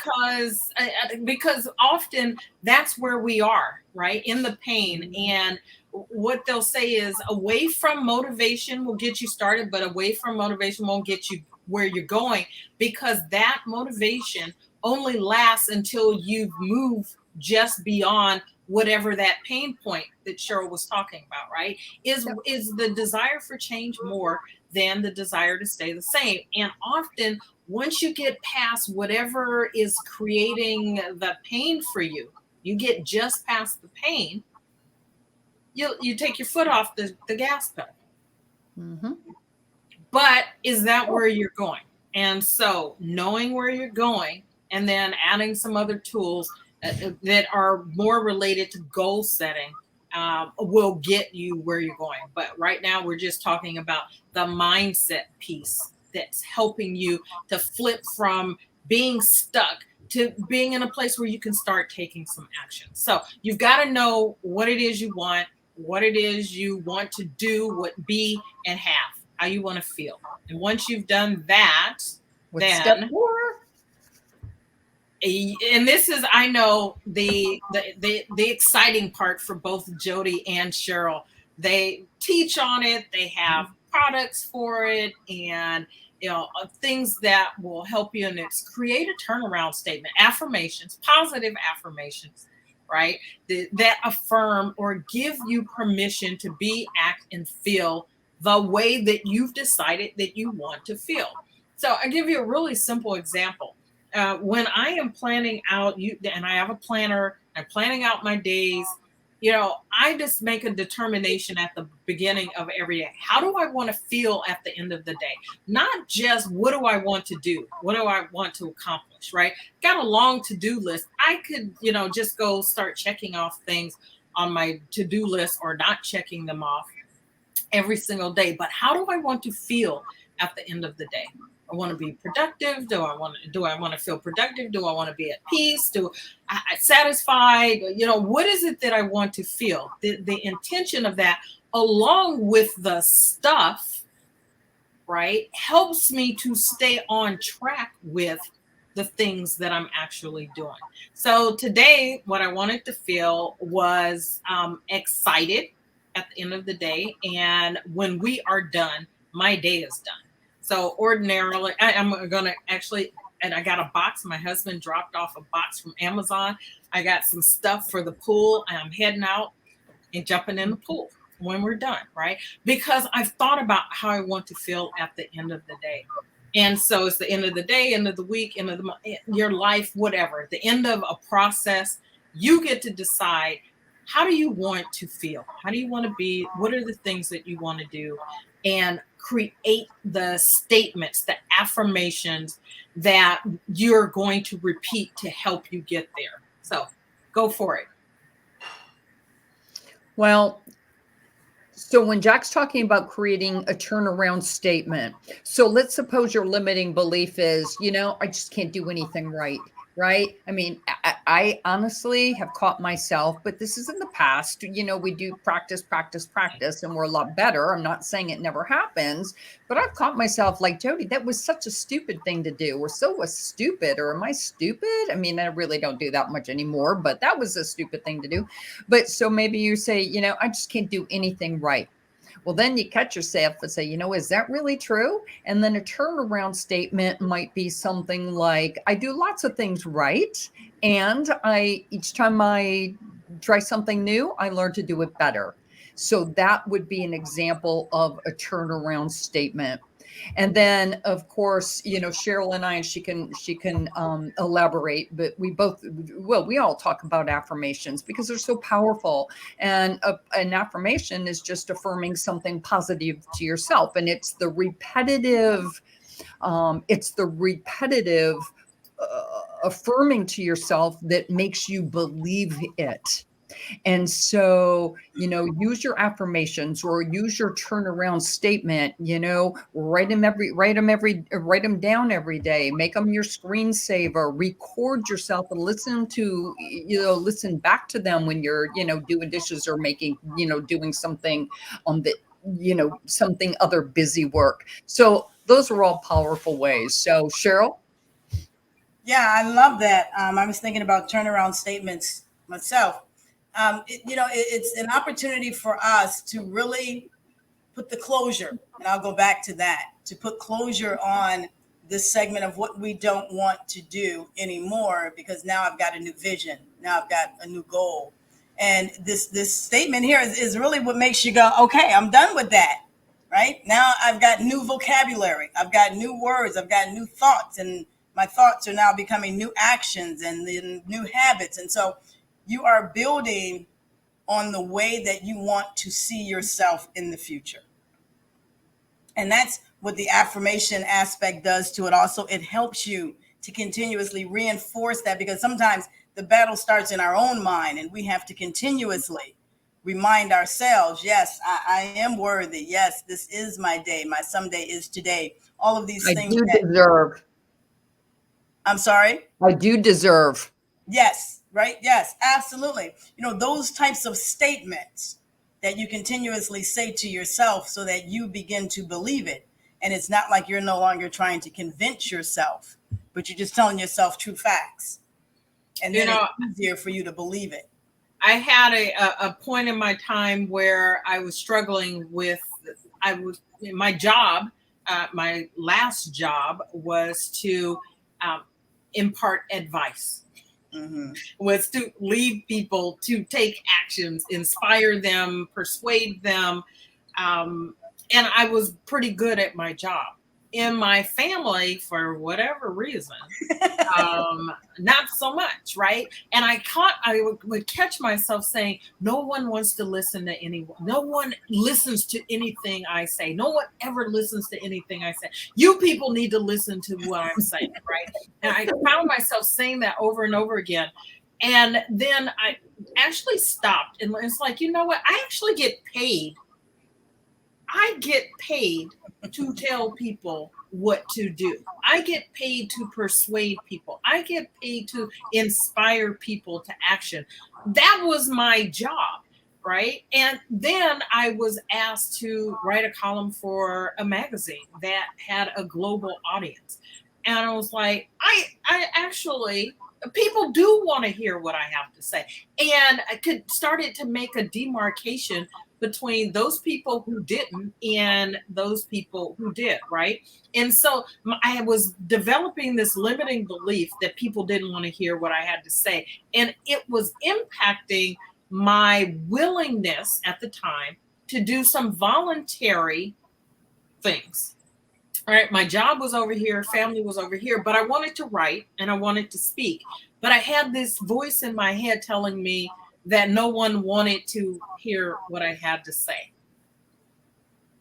Because often that's where we are, right? In the pain. And what they'll say is, away from motivation will get you started, but away from motivation won't get you where you're going, because that motivation only lasts until you've moved just beyond whatever that pain point that Cheryl was talking about, right? Is the desire for change more than the desire to stay the same. And often, once you get past whatever is creating the pain for you, you get just past the pain, you take your foot off the gas pedal. Mm-hmm. But is that where you're going? And so knowing where you're going, and then adding some other tools that are more related to goal setting, will get you where you're going. But right now we're just talking about the mindset piece that's helping you to flip from being stuck to being in a place where you can start taking some action. So you've got to know what it is you want, what it is you want to do, be, and have, how you want to feel. And once you've done that, then step 4. And this is, I know, the exciting part for both Jody and Cheryl. They teach on it. They have products for it, and things that will help you. And it's create a turnaround statement, affirmations, positive affirmations, right? That affirm or give you permission to be, act, and feel the way that you've decided that you want to feel. So I'll give you a really simple example. When I am planning out, and I have a planner, I'm planning out my days, I just make a determination at the beginning of every day. How do I want to feel at the end of the day? Not just what do I want to do? What do I want to accomplish, right? Got a long to-do list. I could, just go start checking off things on my to-do list or not checking them off every single day. But how do I want to feel at the end of the day? I want to be productive. Do I want to feel productive? Do I want to be at peace? Satisfied? What is it that I want to feel? The intention of that, along with the stuff, right, helps me to stay on track with the things that I'm actually doing. So today, what I wanted to feel was excited at the end of the day. And when we are done, my day is done. So ordinarily, I'm going to actually, and I got a box. My husband dropped off a box from Amazon. I got some stuff for the pool. And I'm heading out and jumping in the pool when we're done, right? Because I've thought about how I want to feel at the end of the day. And so it's the end of the day, end of the week, end of the month, your life, whatever. At the end of a process, you get to decide, how do you want to feel? How do you want to be? What are the things that you want to do? And create the statements, the affirmations that you're going to repeat to help you get there. So go for it. Well, so when Jack's talking about creating a turnaround statement, so let's suppose your limiting belief is, I just can't do anything right. Right. I mean, I honestly have caught myself, but this is in the past. We do practice, practice, practice, and we're a lot better. I'm not saying it never happens, but I've caught myself like, Jody, that was such a stupid thing to do. Or so was stupid. Or am I stupid? I mean, I really don't do that much anymore, but that was a stupid thing to do. But so maybe you say, I just can't do anything right. Well, then you catch yourself and say, is that really true? And then a turnaround statement might be something like, I do lots of things right. And each time I try something new, I learn to do it better. So that would be an example of a turnaround statement. And then, of course, Cheryl and I, and she can elaborate, but we all talk about affirmations because they're so powerful. And an affirmation is just affirming something positive to yourself. And it's the repetitive, affirming to yourself that makes you believe it. And so, use your affirmations or use your turnaround statement, write them down every day, make them your screensaver, record yourself and listen back to them when you're, doing dishes or making, doing something that, something other busy work. So those are all powerful ways. So Cheryl? Yeah, I love that. I was thinking about turnaround statements myself. It's an opportunity for us to really put the closure, and I'll go back to that, to put closure on this segment of what we don't want to do anymore, because now I've got a new vision. Now I've got a new goal. And this statement here is really what makes you go, okay, I'm done with that. Right now, I've got new vocabulary. I've got new words. I've got new thoughts, and my thoughts are now becoming new actions and then new habits. And so you are building on the way that you want to see yourself in the future. And that's what the affirmation aspect does to it. Also, it helps you to continuously reinforce that, because sometimes the battle starts in our own mind and we have to continuously remind ourselves, yes, I am worthy. Yes, this is my day. My someday is today. All of these things do deserve. I'm sorry? I do deserve. Yes. Right? Yes, absolutely. Those types of statements that you continuously say to yourself so that you begin to believe it. And it's not like you're no longer trying to convince yourself, but you're just telling yourself true facts. And then it's easier for you to believe it. I had a point in my time where I was struggling with, my job, my last job was to impart advice. Mm-hmm. Was to lead people to take actions, inspire them, persuade them. And I was pretty good at my job. In my family, for whatever reason, not so much, right? And would catch myself saying, no one wants to listen to anyone. No one listens to anything I say. No one ever listens to anything I say. You people need to listen to what I'm saying, right? And I found myself saying that over and over again. And then I actually stopped, and it's like, you know what? I actually get paid. I get paid to tell people what to do. I get paid to persuade people. I get paid to inspire people to action. That was my job, right? And then I was asked to write a column for a magazine that had a global audience. And I was like, I actually, people do want to hear what I have to say. And I started to make a demarcation between those people who didn't and those people who did, right? And so I was developing this limiting belief that people didn't want to hear what I had to say. And it was impacting my willingness at the time to do some voluntary things. All right, my job was over here, family was over here, but I wanted to write and I wanted to speak. But I had this voice in my head telling me that no one wanted to hear what I had to say.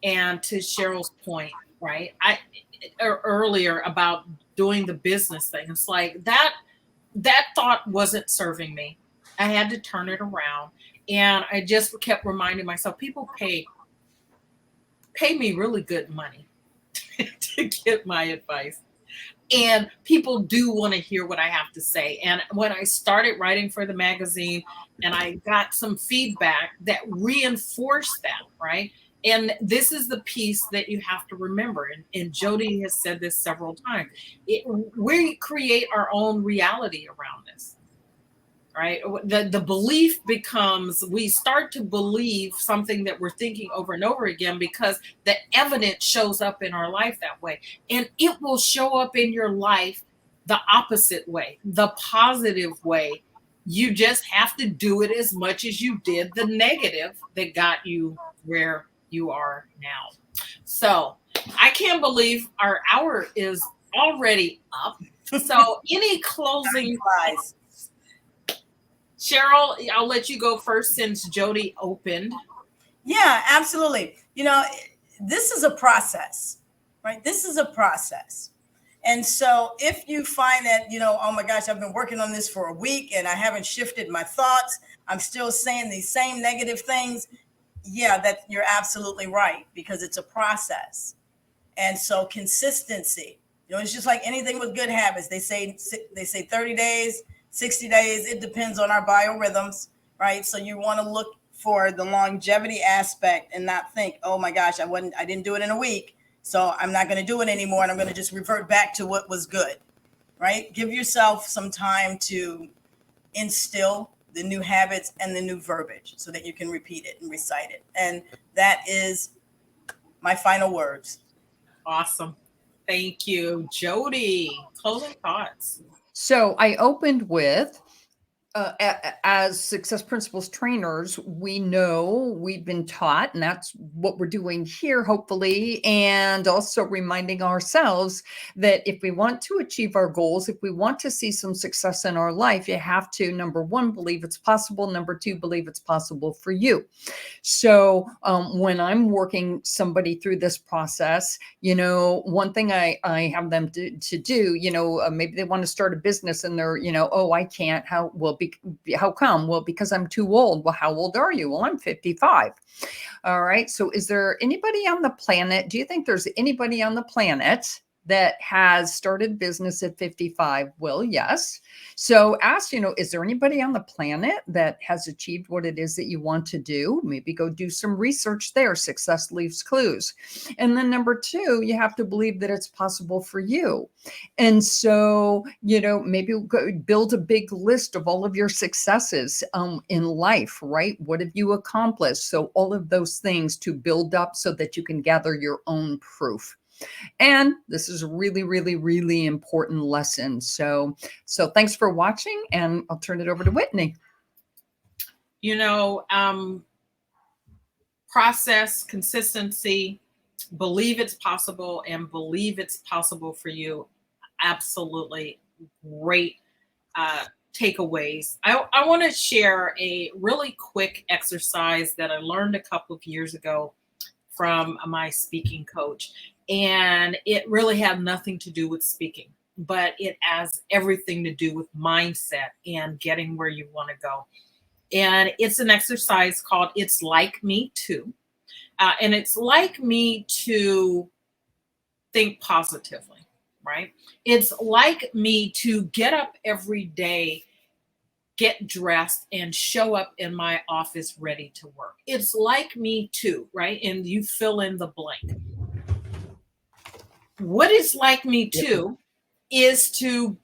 And to Cheryl's point, right? Earlier about doing the business thing, it's like that thought wasn't serving me. I had to turn it around. And I just kept reminding myself, people pay me really good money to get my advice. And people do want to hear what I have to say. And when I started writing for the magazine and I got some feedback that reinforced that, right? And this is the piece that you have to remember. And Jody has said this several times. We create our own reality around this. Right? The belief becomes, we start to believe something that we're thinking over and over again because the evidence shows up in our life that way. And it will show up in your life the opposite way, the positive way. You just have to do it as much as you did the negative that got you where you are now. So I can't believe our hour is already up. So any closing Guys. Cheryl, I'll let you go first since Jody opened. Yeah, absolutely. You know, this is a process, right? This is a process. And so if you find that, you know, oh my gosh, I've been working on this for a week and I haven't shifted my thoughts, I'm still saying these same negative things. Yeah, that you're absolutely right, because it's a process. And so consistency, you know, it's just like anything with good habits. They say 30 days, 60 days, it depends on our biorhythms, right? So you want to look for the longevity aspect and not think, oh my gosh, I didn't do it in a week, so I'm not going to do it anymore and I'm going to just revert back to what was good, right? Give yourself some time to instill the new habits and the new verbiage so that you can repeat it and recite it. And that is my final words. Awesome. Thank you. Jody, closing thoughts. So I opened with, as Success Principles trainers, we know we've been taught, and that's what we're doing here, hopefully, and also reminding ourselves that if we want to achieve our goals, if we want to see some success in our life, you have to, number one, believe it's possible. Number two, believe it's possible for you. So when I'm working somebody through this process, you know, one thing I have them to do, you know, maybe they want to start a business and they're, you know, oh, I can't. How come? Well, because I'm too old. Well, how old are you? Well, I'm 55. All right. So is there anybody on the planet? Do you think there's anybody on the planet that has started business at 55? Well, yes. So ask, you know, is there anybody on the planet that has achieved what it is that you want to do? Maybe go do some research there. Success leaves clues. And then number two, you have to believe that it's possible for you. And so, you know, maybe build a big list of all of your successes in life, right? What have you accomplished? So all of those things to build up so that you can gather your own proof. And this is a really, really, really important lesson. So thanks for watching, and I'll turn it over to Whitney. You know, process, consistency, believe it's possible, and believe it's possible for you. Absolutely great takeaways. I want to share a really quick exercise that I learned a couple of years ago from my speaking coach. And it really had nothing to do with speaking, but it has everything to do with mindset and getting where you want to go. And it's an exercise called It's Like Me Too. And it's like me to think positively, right? It's like me to get up every day, get dressed, and show up in my office ready to work. It's like me too, right? And you fill in the blank. What is like me too is to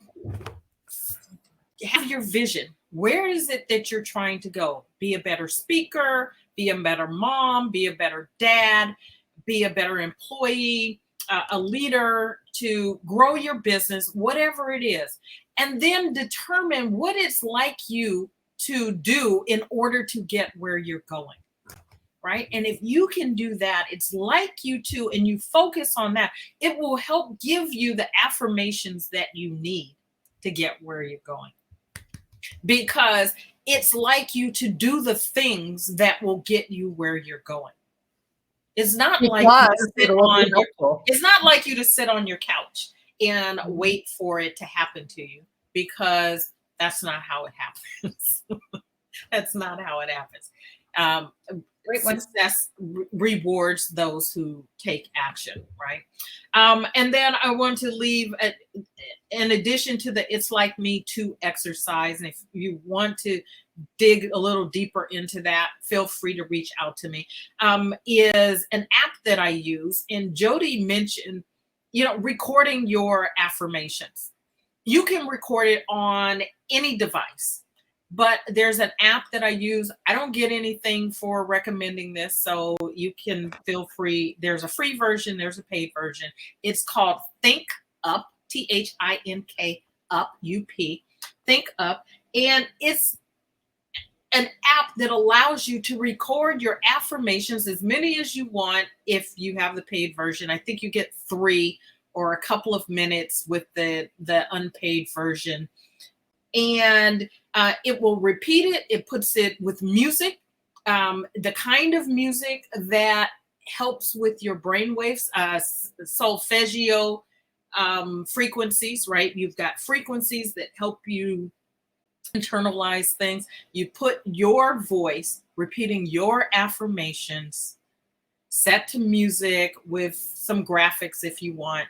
have your vision. Where is it that you're trying to go? Be a better speaker, be a better mom, be a better dad, be a better employee, a leader, to grow your business, whatever it is. And then determine what it's like you to do in order to get where you're going. Right. And if you can do that, it's like you to, and you focus on that, it will help give you the affirmations that you need to get where you're going. Because it's like you to do the things that will get you where you're going. It's not like it's not like you to sit on your couch and wait for it to happen to you, because that's not how it happens. That's not how it happens. Success rewards those who take action, right? And then I want to leave, in addition to the It's Like Me Too exercise, and if you want to dig a little deeper into that, feel free to reach out to me, is an app that I use. And Jody mentioned, recording your affirmations. You can record it on any device. But there's an app that I use. I don't get anything for recommending this, so you can feel free. There's a free version. There's a paid version. It's called Think Up, THINK Up, UP, Think Up. And it's an app that allows you to record your affirmations, as many as you want. If you have the paid version, I think you get 3 or a couple of minutes with the unpaid version. And it will repeat it. It puts it with music, the kind of music that helps with your brainwaves, solfeggio frequencies, right? You've got frequencies that help you internalize things. You put your voice repeating your affirmations, set to music with some graphics if you want,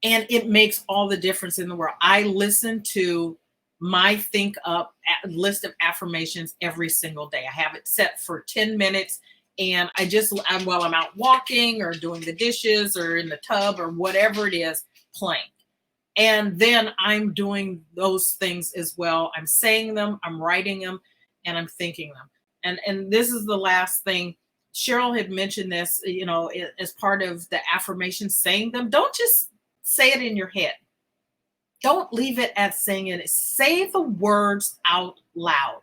and it makes all the difference in the world. I listen to my Think Up list of affirmations every single day. I have it set for 10 minutes, and while I'm out walking or doing the dishes or in the tub or whatever it is, playing. And then I'm doing those things as well. I'm saying them, I'm writing them, and I'm thinking them. And this is the last thing. Cheryl had mentioned this, as part of the affirmation, saying them. Don't just say it in your head. Don't leave it at saying it. Say the words out loud,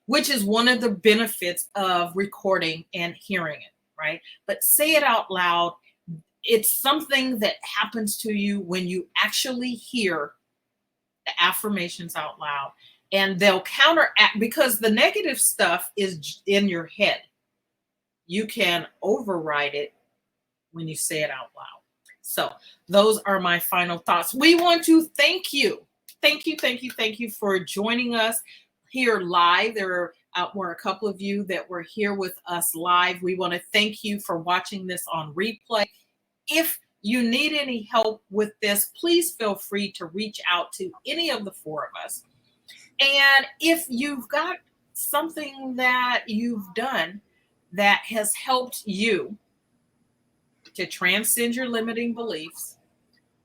which is one of the benefits of recording and hearing it, right? But say it out loud. It's something that happens to you when you actually hear the affirmations out loud, and they'll counteract, because the negative stuff is in your head. You can override it when you say it out loud. So those are my final thoughts. We want to thank you. Thank you for joining us here live. There were a couple of you that were here with us live. We want to thank you for watching this on replay. If you need any help with this, please feel free to reach out to any of the 4 of us. And if you've got something that you've done that has helped you to transcend your limiting beliefs,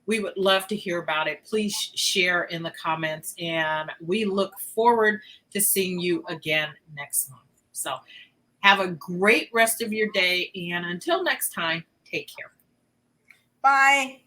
we would love to hear about it. Please share in the comments, and we look forward to seeing you again next month. So have a great rest of your day, and until next time, take care. Bye.